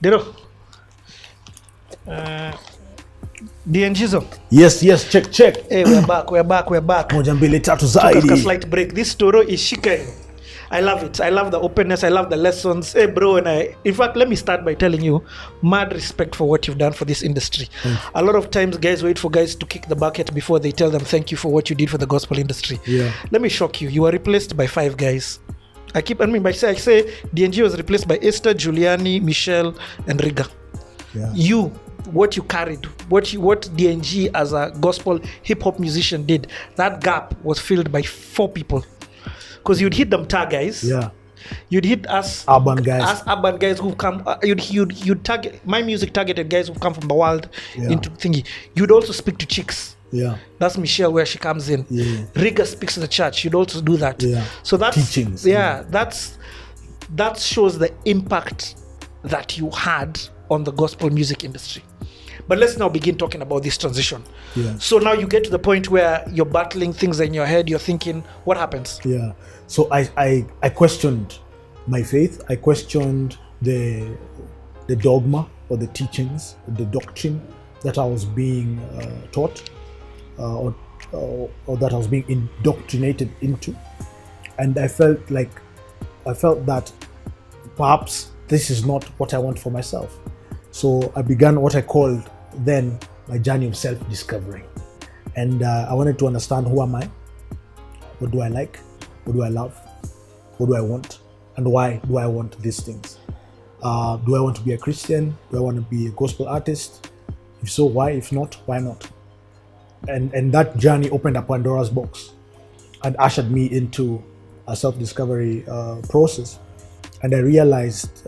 Dero. DNG zo. Yes, check. Hey, we're back. Moja mbili tatu Took zaidi. a slight break. This story is shika. I love it. I love the openness. I love the lessons. Hey, bro, in fact, let me start by telling you, mad respect for what you've done for this industry. A lot of times, guys wait for guys to kick the bucket before they tell them thank you for what you did for the gospel industry. Yeah. Let me shock you. You were replaced by 5 guys. I say DNG was replaced by Esther, Giuliani, Michelle, and Riga. Yeah. What you carried, what DNG as a gospel hip hop musician did, that gap was filled by 4 people. Because you'd hit them tag guys. Yeah. You'd hit us urban guys who come. You'd target my music targeted guys who come from the world Yeah. into thingy. You'd also speak to chicks. Yeah. That's Michelle where she comes in. Yeah. Riga speaks to the church. You'd also do that. Yeah. So that's teachings. Yeah, that shows the impact that you had on the gospel music industry. But let's now begin talking about this transition. Yeah. So now you get to the point where you're battling things in your head. You're thinking, what happens? Yeah. So I questioned my faith. I questioned the dogma or the teachings, the doctrine that I was being taught or that I was being indoctrinated into. And I felt that perhaps this is not what I want for myself. So I began what I called then my journey of self-discovery. And I wanted to understand, who am I? What do I like? What do I love? What do I want? And why do I want these things? Do I want to be a Christian? Do I want to be a gospel artist? If so, why? If not, why not? And that journey opened a Pandora's box and ushered me into a self-discovery process. And I realized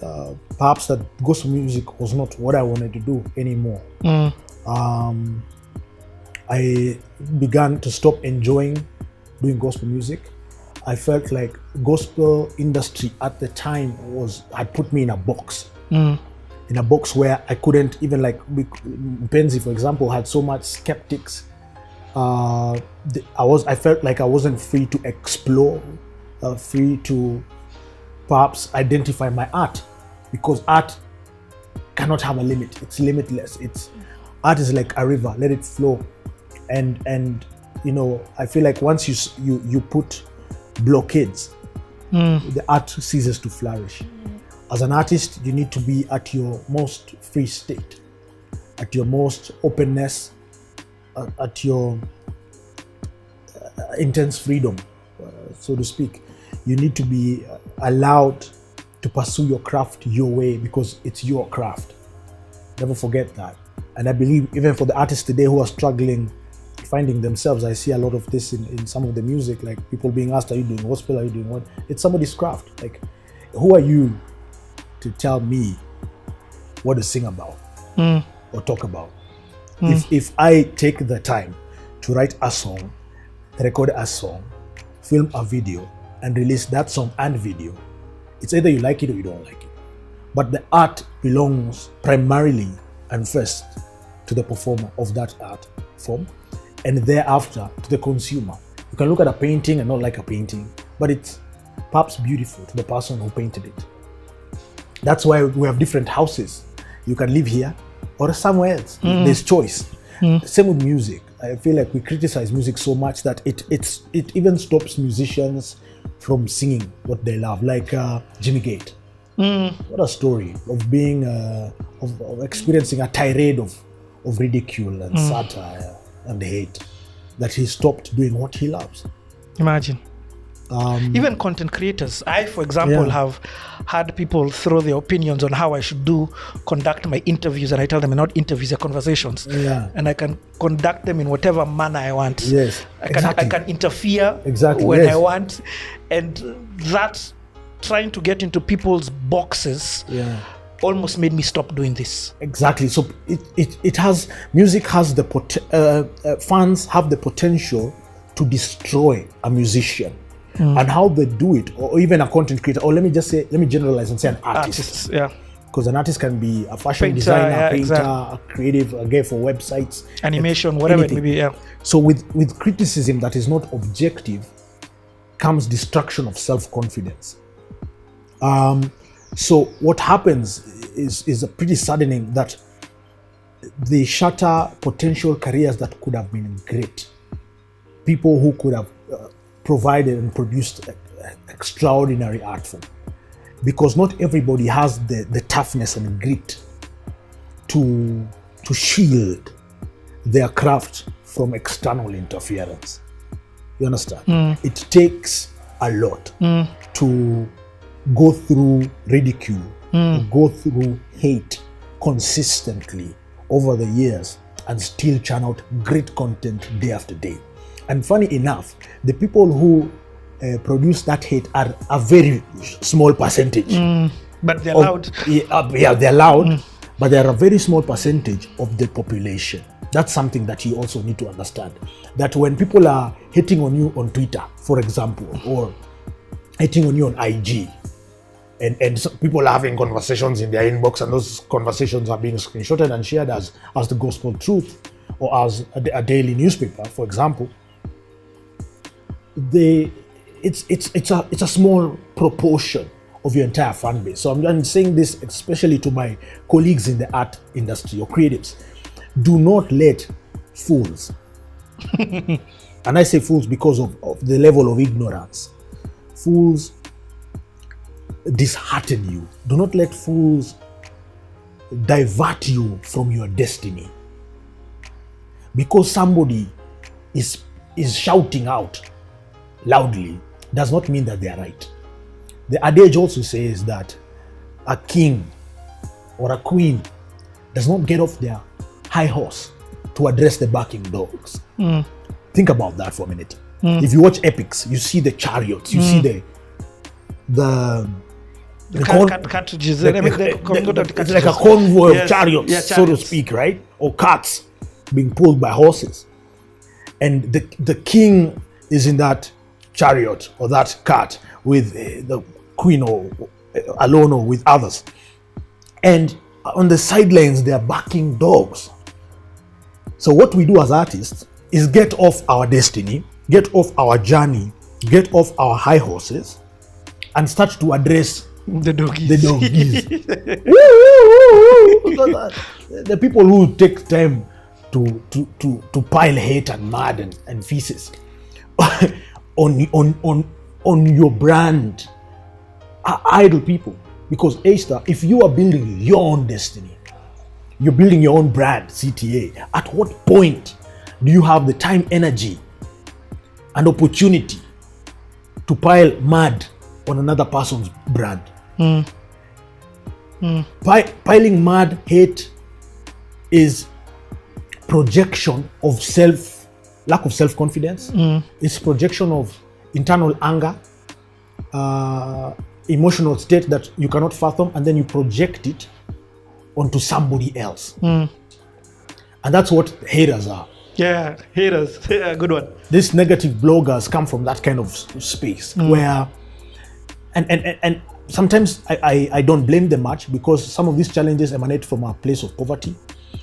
perhaps that gospel music was not what I wanted to do anymore. I began to stop enjoying doing gospel music. I felt like gospel industry at the time had put me in a box. In a box where I couldn't even, like MPESA, for example, had so much skeptics. I felt like I wasn't free to explore, free to perhaps identify my art, because art cannot have a limit. It's limitless. Art is like a river, let it flow. And you know, I feel like once you put blockades, the art ceases to flourish. As an artist, you need to be at your most free state, at your most openness, at your intense freedom, so to speak. You need to be allowed to pursue your craft your way, because it's your craft. Never forget that. And I believe even for the artists today who are struggling, finding themselves, I see a lot of this in some of the music, like people being asked, are you doing gospel, are you doing what? It's somebody's craft. Like, who are you to tell me what to sing about or talk about? If I take the time to write a song, record a song, film a video, and release that song and video, it's either you like it or you don't like it. But the art belongs primarily and first to the performer of that art form, and thereafter to the consumer. You can look at a painting and not like a painting, but it's perhaps beautiful to the person who painted it. That's why we have different houses. You can live here or somewhere else. There's choice. Same with music. I feel like we criticize music so much that it even stops musicians from singing what they love, like Jimmy Gate. What a story of being of experiencing a tirade of ridicule and satire and hate, that he stopped doing what he loves. Imagine. Even content creators. I, for example, have had people throw their opinions on how I should conduct my interviews, and I tell them, not interviews, they're conversations. And I can conduct them in whatever manner I want. Yes, I can interfere when I want. And that trying to get into people's boxes almost made me stop doing this. Exactly. So it has, music has fans have the potential to destroy a musician. And how they do it, or even a content creator, or let me generalize and say an artist. Because an artist can be a fashion designer, painter, a creative, a guy for websites, animation, whatever it may be. So with criticism that is not objective comes destruction of self-confidence. So what happens is a pretty saddening that they shatter potential careers that could have been great. People who could have provided and produced extraordinary art form. Because not everybody has the toughness and grit to shield their craft from external interference. You understand? It takes a lot to go through ridicule, go through hate consistently over the years and still churn out great content day after day. And funny enough, the people who produce that hate are a very small percentage. But they're loud. Yeah, they're loud, but they're a very small percentage of the population. That's something that you also need to understand. That when people are hating on you on Twitter, for example, or hating on you on IG, and some people are having conversations in their inbox, and those conversations are being screenshotted and shared as the gospel truth, or as a daily newspaper, for example, it's a small proportion of your entire fan base. So I'm saying this especially to my colleagues in the art industry or creatives. Do not let fools, and I say fools because of the level of ignorance, fools dishearten you. Do not let fools divert you from your destiny. Because somebody is shouting out loudly does not mean that they are right. The adage also says that a king or a queen does not get off their high horse to address the barking dogs. Think about that for a minute. If you watch epics, you see the chariots, you see the cartridges. It's like a convoy of chariots, so to speak, right? Or carts being pulled by horses. And the king is in that chariot or that cart with the queen or alone or with others. And on the sidelines, they are barking dogs. So what we do as artists is get off our destiny, get off our journey, get off our high horses, and start to address the doggies. The people who take time to pile hate and mud and feces on your brand are idle people. Because A-Star, if you are building your own destiny, you're building your own brand, CTA, at what point do you have the time, energy, and opportunity to pile mud on another person's brand? Piling mud, hate is projection of lack of self-confidence. It's projection of internal anger, emotional state that you cannot fathom, and then you project it onto somebody else. And that's what haters are. Yeah, haters. Yeah, good one. These negative bloggers come from that kind of space where, and sometimes I don't blame them much, because some of these challenges emanate from a place of poverty.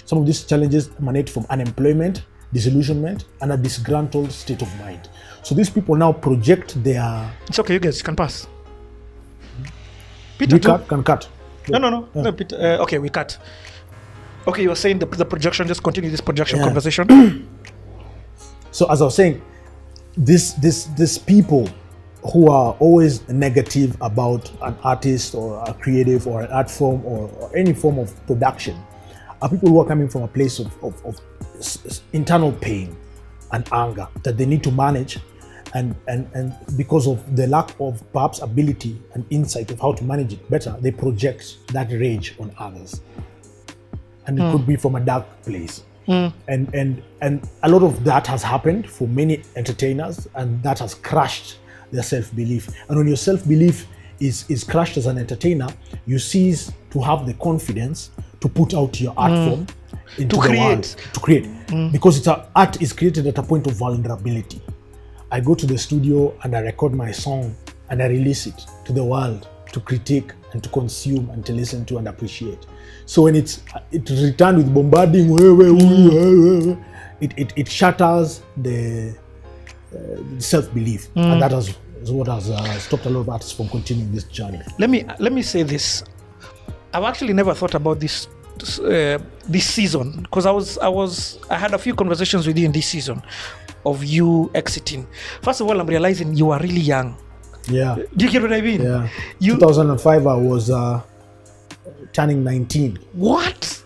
Some of these challenges emanate from unemployment, disillusionment, and a disgruntled state of mind. So these people now project their... It's okay, you guys can pass. Peter, can cut. No, Peter, okay, we cut. Okay, you were saying the projection, just continue this projection conversation. So as I was saying, these people who are always negative about an artist or a creative or an art form or any form of production are people who are coming from a place of internal pain and anger that they need to manage, and because of the lack of perhaps ability and insight of how to manage it better, they project that rage on others, and it could be from a dark place. And a lot of that has happened for many entertainers, and that has crushed their self-belief. And when your self-belief is crushed as an entertainer, you cease to have the confidence to put out your art form into the world, to create. Because art is created at a point of vulnerability. I go to the studio and I record my song and I release it to the world to critique and to consume and to listen to and appreciate. So when it's returned with bombarding, it shatters the self-belief, and that has is what has stopped a lot of artists from continuing this journey. Let me say this. I've actually never thought about this season, because I had a few conversations with you in this season of you exiting. First of all, I'm realizing you are really young. Yeah. Do you get what I mean? Yeah. 2005, I was turning 19. What?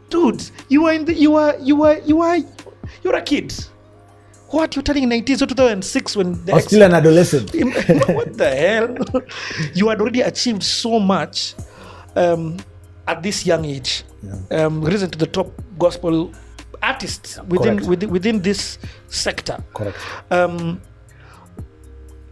Dude, you're a kid. What? You're turning 19, so 2006 when I was still an adolescent. What the hell? You had already achieved so much at this young age. Yeah. Risen to the top gospel artists within this sector. Correct.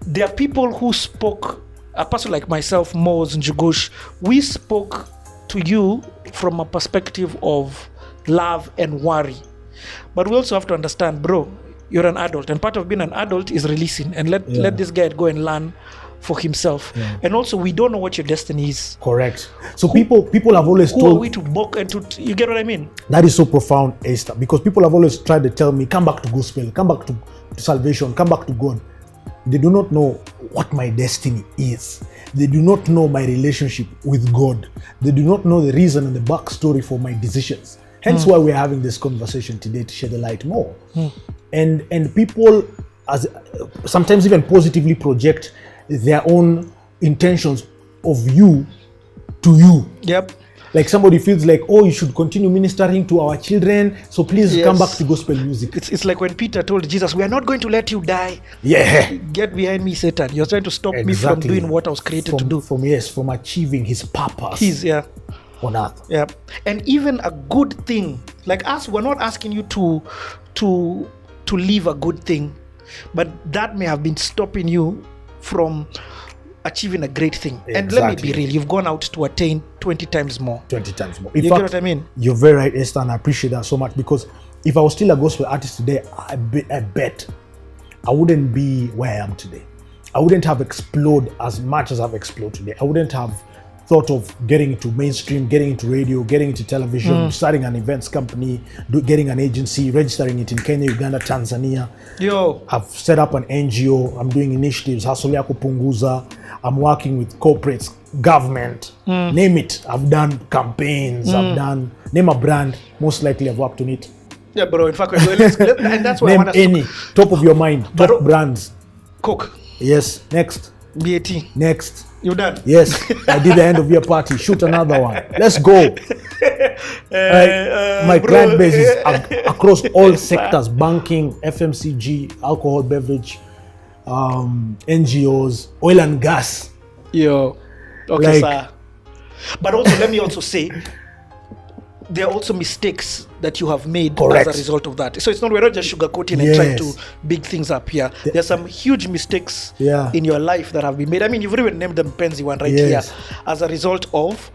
There are people who spoke, a person like myself, Mose Njugush, we spoke to you from a perspective of love and worry. But we also have to understand, bro, you're an adult, and part of being an adult is releasing and let this guy go and learn for himself. Yeah. And also, we don't know what your destiny is. Correct. So people have always told... Who are we to mock and to... You get what I mean? That is so profound, Esther, because people have always tried to tell me, come back to gospel, come back to salvation, come back to God. They do not know what my destiny is. They do not know my relationship with God. They do not know the reason and the backstory for my decisions. Hence why we're having this conversation today, to shed the light more. And people sometimes even positively project their own intentions of you to you. Yep. Like somebody feels like, oh, you should continue ministering to our children, so please come back to gospel music. It's like when Peter told Jesus, we are not going to let you die. Yeah. Get behind me, Satan. You're trying to stop me from doing what I was created to do. From achieving his purpose. On earth. Yeah. And even a good thing, like us, we're not asking you to leave a good thing, but that may have been stopping you from achieving a great thing. Exactly. And let me be real, you've gone out to attain 20 times more. 20 times more. You get what I mean? You're very right, Esther, and I appreciate that so much, because if I was still a gospel artist today, I bet I wouldn't be where I am today. I wouldn't have exploded as much as I've exploded today. I wouldn't have thought of getting into mainstream, getting into radio, getting into television, starting an events company, getting an agency, registering it in Kenya, Uganda, Tanzania. I've set up an NGO. I'm doing initiatives, Hustle Yako Punguza. I'm working with corporates, government, name it. I've done campaigns. I've done, name a brand, most likely I've worked on it. Yeah, bro, in fact, and that's why name I want any, top of your mind, top brands. Coke. Yes, next. BAT. Next. You done? Yes, I did the end of year party. Shoot another one. Let's go. My client base is across all sectors: banking, FMCG, alcohol, beverage, NGOs, oil and gas. Okay, sir. But also, let me also say, there are also mistakes that you have made as a result of that. So it's not, we're not just sugarcoating and trying to big things up here. There's some huge mistakes in your life that have been made. I mean, you've even named them Penzi one here as a result of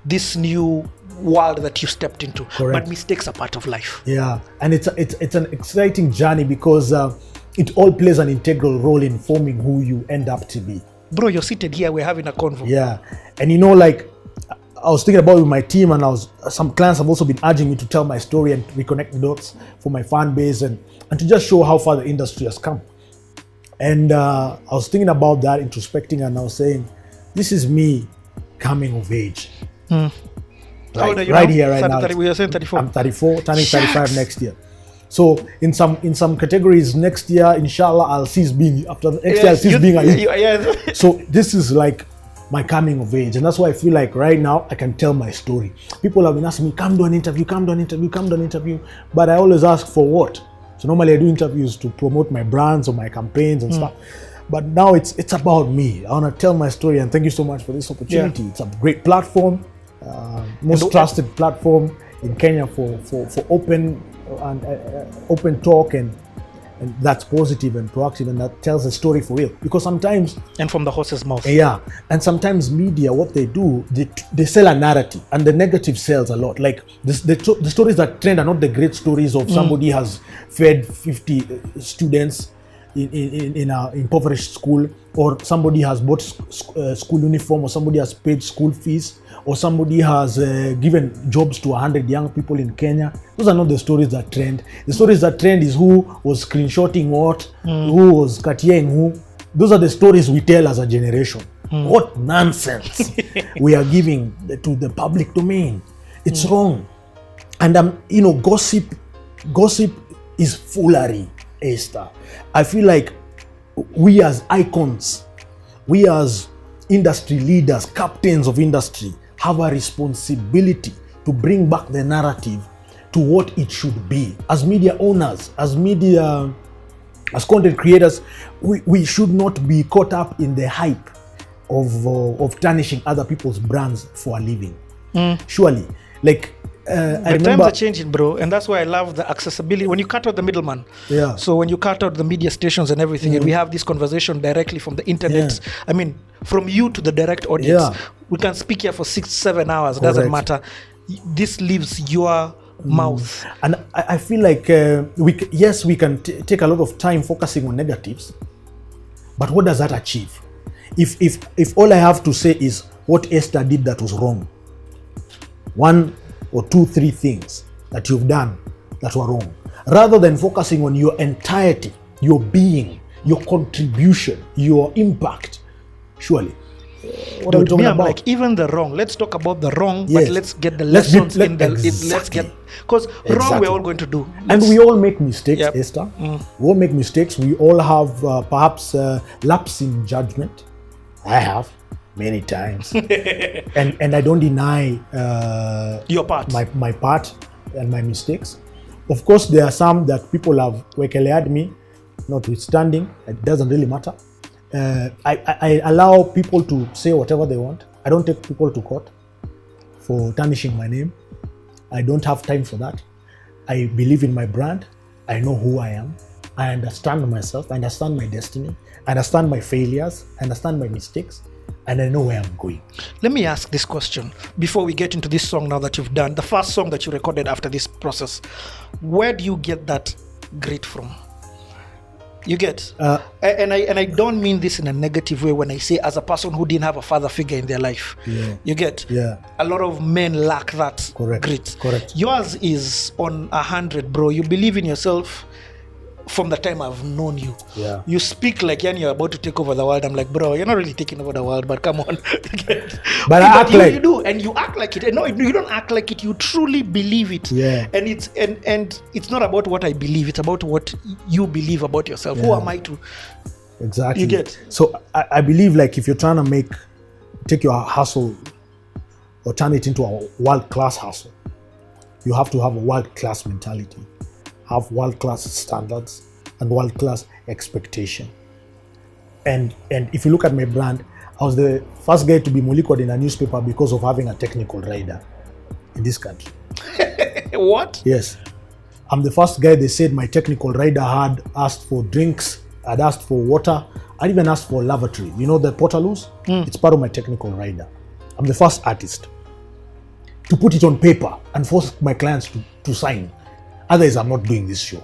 this new world that you stepped into. But mistakes are part of life. Yeah, and it's an exciting journey, because it all plays an integral role in forming who you end up to be. Bro, you're seated here, we're having a convo. Yeah, and you know, like, I was thinking about it with my team, and some clients have also been urging me to tell my story and reconnect the dots for my fan base and to just show how far the industry has come. And I was thinking about that, introspecting, and I was saying, this is me coming of age. How old are you right now? Here, right now. We are saying 34. I'm 34, turning 35 next year. So in some categories next year, inshallah, I'll cease being, after next year, I'll cease being a youth. So this is like my coming of age, and that's why I feel like right now I can tell my story. People have been asking me, come do an interview, but I always ask for what? So normally I do interviews to promote my brands or my campaigns and stuff, but now it's about me. I want to tell my story, and thank you so much for this opportunity. It's a great platform, most trusted platform in Kenya for open and open talk, and that's positive and proactive, and that tells a story for real. Because sometimes, and from the horse's mouth, and sometimes media, what they do, they sell a narrative, and the negative sells a lot. Like the stories that trend are not the great stories of somebody has fed 50 students in an impoverished school, or somebody has bought school uniform, or somebody has paid school fees, or somebody has given jobs to 100 young people in Kenya. Those are not the stories that trend. The stories that trend is who was screenshotting what, who was cartiering who. those are the stories we tell as a generation. What nonsense we are giving to the public domain. It's wrong. And gossip is foolery, Esther. I feel like we as icons, we as industry leaders, captains of industry, have a responsibility to bring back the narrative to what it should be. As media owners, as content creators, we should not be caught up in the hype of tarnishing other people's brands for a living. Surely, like I remember, times are changing, bro, and that's why I love the accessibility. When you cut out the middleman, so when you cut out the media stations and everything, and we have this conversation directly from the internet. I mean, from you to the direct audience, we can speak here for 6-7 hours. Doesn't matter. This leaves your mouth. And I feel like we can take a lot of time focusing on negatives, but what does that achieve? If all I have to say is what Esther did that was wrong, 1 or 2, 3 things that you've done that were wrong, rather than focusing on your entirety, your being, your contribution, your impact, surely. What are we talking about? Like, even the wrong. Let's talk about the wrong, but let's get the lessons in the. Let's get, because wrong we're all going to do. And we all make mistakes, Esther. We all make mistakes. We all have perhaps lapse in judgment. I have many times, and I don't deny your part, my part and my mistakes. Of course, there are some that people have wekelead me, notwithstanding. It doesn't really matter. I allow people to say whatever they want. I don't take people to court for tarnishing my name. I don't have time for that. I believe in my brand. I know who I am. I understand myself. I understand my destiny. I understand my failures. I understand my mistakes. And I know where I'm going. Let me ask this question before we get into this song now that you've done. The first song that you recorded after this process. Where do you get that grit from? You get? And I don't mean this in a negative way when I say as a person who didn't have a father figure in their life. You get? A lot of men lack that grit. Correct. Yours is on 100, bro. You believe in yourself from the time I've known you. You speak like you're about to take over the world. I'm like, bro, you're not really taking over the world, but come on. But I act like you do, and you act like it. And no, you don't act like it. You truly believe it. And it's and it's not about what I believe. It's about what you believe about yourself. Who am I to? Exactly. You get? So I believe, like, if you're trying to take your hustle or turn it into a world-class hustle, you have to have a world-class mentality, have world-class standards and world-class expectation. And if you look at my brand, I was the first guy to be mollycoed in a newspaper because of having a technical rider in this country. What? Yes. I'm the first guy they said my technical rider had asked for drinks, I'd asked for water, I'd even asked for lavatory. You know the portaloos? It's part of my technical rider. I'm the first artist to put it on paper and force my clients to sign. Otherwise, I'm not doing this show.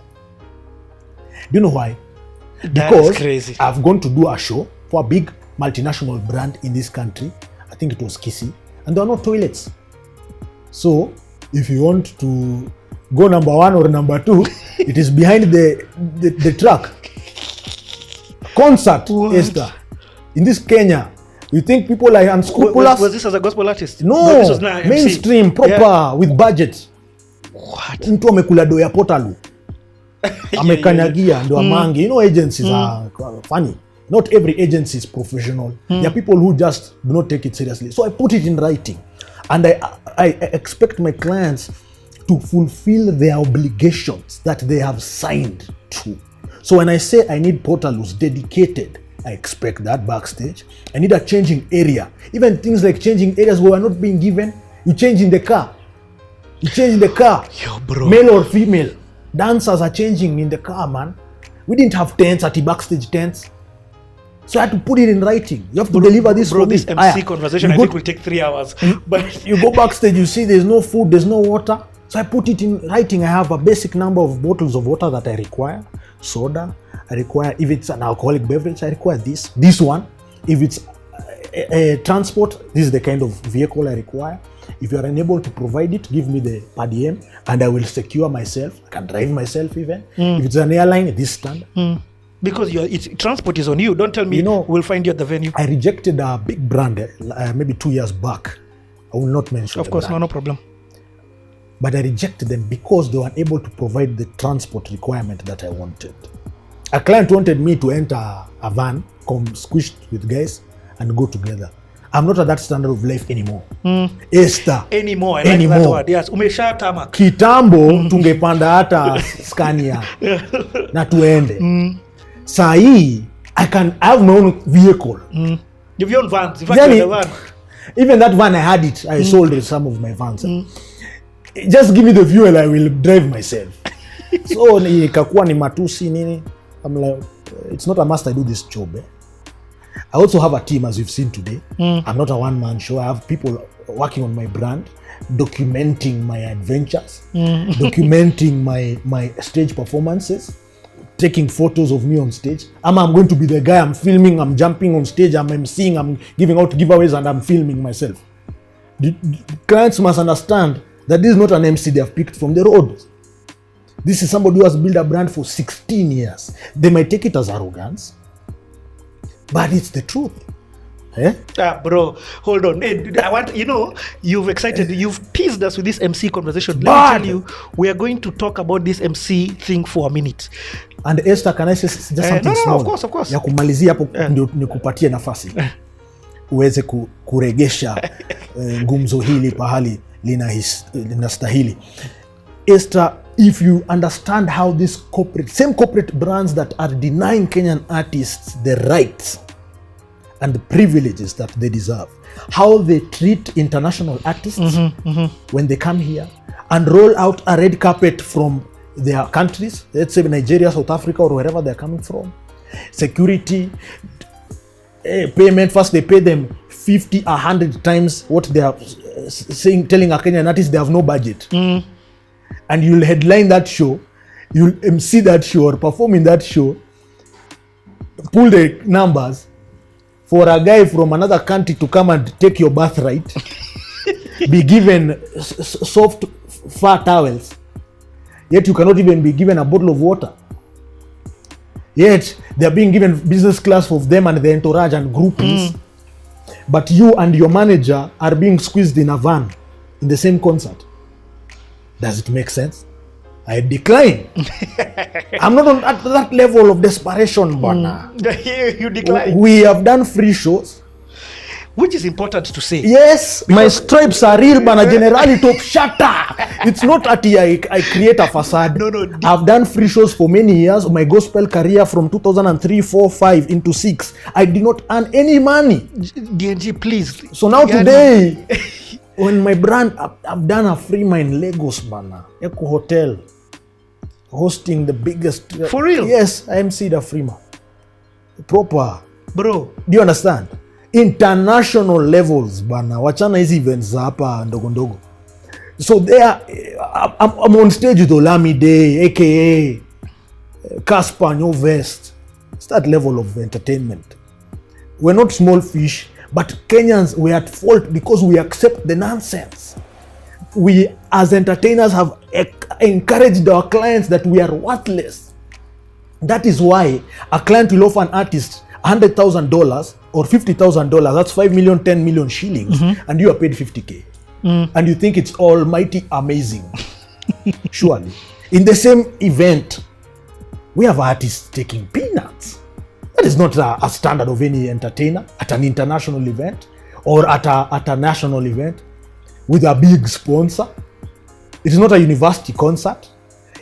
Do you know why? Because is crazy. I've gone to do a show for a big multinational brand in this country. I think it was Kissy, and there are no toilets. So if you want to go number 1 or number 2, it is behind the truck. Concert, Esther. In this Kenya, you think people are unscrupulous? Was this as a gospel artist? No, this was not mainstream, proper, with budget. What? Mtu amekula do ya potalu. Amekanyagia ndo amangi. You know, agencies are funny. Not every agency is professional. There are people who just do not take it seriously. So I put it in writing. And I expect my clients to fulfill their obligations that they have signed to. So when I say I need portaloos dedicated, I expect that backstage. I need a changing area. Even things like changing areas where we're not being given, you change in the car. You change in the car. Yo, bro. Male or female. Dancers are changing in the car, man. We didn't have tents at the backstage tents. So I had to put it in writing. You have to deliver this. Bro, this MC conversation I think will take 3 hours. But you go backstage, you see there's no food, there's no water. So I put it in writing. I have a basic number of bottles of water that I require. Soda, I require, if it's an alcoholic beverage, I require this one. If it's a transport, this is the kind of vehicle I require. If you are unable to provide it, give me the per diem and I will secure myself. I can drive myself even. If it's an airline, this standard. Because transport is on you. Don't tell me we'll find you at the venue. I rejected a big brand maybe 2 years back. I will not mention. Of course, brand. no problem. But I rejected them because they were able to provide the transport requirement that I wanted. A client wanted me to enter a van, come squished with guys, and go together. I'm not at that standard of life anymore. Esther. Anymore. I like that word. Yes. Umesha tama. Kitambo tungepanda hata Scania na tuende. Saa hii I have my own vehicle. You have your own vans. In fact, you have a van. Even that van I had it. I sold some of my vans. Just give me the fuel, I will drive myself. So ikakuwa ni matusi nini. I'm like, it's not a must I do this job. I also have a team, as you've seen today. I'm not a one-man show. I have people working on my brand, documenting my adventures, documenting my stage performances, taking photos of me on stage. I'm going to be the guy, I'm filming, I'm jumping on stage, I'm emceeing, I'm giving out giveaways, and I'm filming myself. The clients must understand that this is not an MC they have picked from the road. This is somebody who has built a brand for 16 years. They might take it as arrogance, but it's the truth. Bro, hold on. I want, you've teased us with this MC conversation. Let me tell you, we are going to talk about this MC thing for a minute. And Esther, can I say just something small? Of course. Ya kumalizia hapo ndio nikupatie nafasi. Uweze kuregesha gumzo hili pahali linastahili. Esther, if you understand how this same corporate brands that are denying Kenyan artists the rights and the privileges that they deserve, how they treat international artists when they come here and roll out a red carpet from their countries, let's say Nigeria, South Africa, or wherever they're coming from, security, payment, first they pay them 50, 100 times what they are telling a Kenyan artist they have no budget. And you'll headline that show, you'll MC that show or perform in that show, pull the numbers for a guy from another country to come and take your birthright, be given soft, fur towels, yet you cannot even be given a bottle of water. Yet they're being given business class for them and their entourage and groupies. But you and your manager are being squeezed in a van in the same concert. Does it make sense? I decline. I'm not on that level of desperation, Bana. You decline. We have done free shows. Which is important to say. Yes, my stripes are real, Bana. Generally top shatter. It's not that I create a facade. No. I've done free shows for many years. My gospel career from 2003, 4, 5 into 6. I did not earn any money. DNG, please. So now today, when my brand, I've done a Freema in Lagos, Bana. Eco Hotel. Hosting the biggest. For real? Yes, I emceed a Freema. Proper. Bro. Do you understand? International levels, Bana. Wachana hizi events hapa ndogo ndogo. So there, I'm on stage with Olamide, aka Casper, New Vest. It's that level of entertainment. We're not small fish, but Kenyans, we're at fault because we accept the nonsense. We, as entertainers, have encouraged our clients that we are worthless. That is why a client will offer an artist $100,000 or $50,000. That's 5 million, 10 million shillings, and you are paid 50K. And you think it's almighty amazing. Surely. In the same event, we have artists taking peanuts. That is not a standard of any entertainer at an international event or at a national event with a big sponsor. It is not a university concert.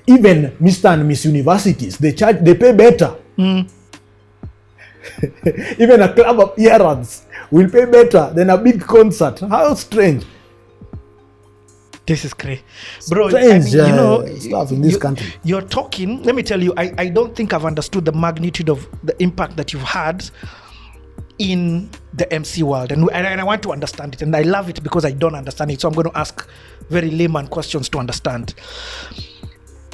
Even Mr. and Miss Universities, they pay better. Even a club appearance will pay better than a big concert. How strange. This is crazy. Bro, strange, stuff in this country. You're talking, let me tell you, I don't think I've understood the magnitude of the impact that you've had in the MC world. And I want to understand it. And I love it because I don't understand it. So I'm going to ask very layman questions to understand.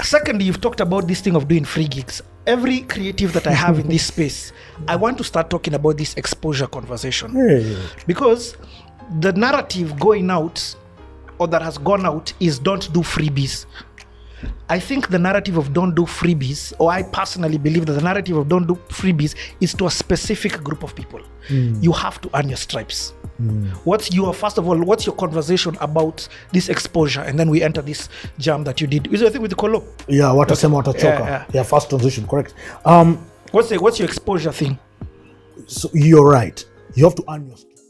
Secondly, you've talked about this thing of doing free gigs. Every creative that I have in this space, I want to start talking about this exposure conversation. Because the narrative going out or that has gone out is don't do freebies. I think the narrative of don't do freebies, or I personally believe that the narrative of don't do freebies is to a specific group of people. You have to earn your stripes. What's your conversation about this exposure, and then we enter this jam that you did? Is it, I think, with the Kolo? Yeah, watasema watachoka. Yeah, fast transition, correct. What's your exposure thing? So you're right. You have to earn your stripes.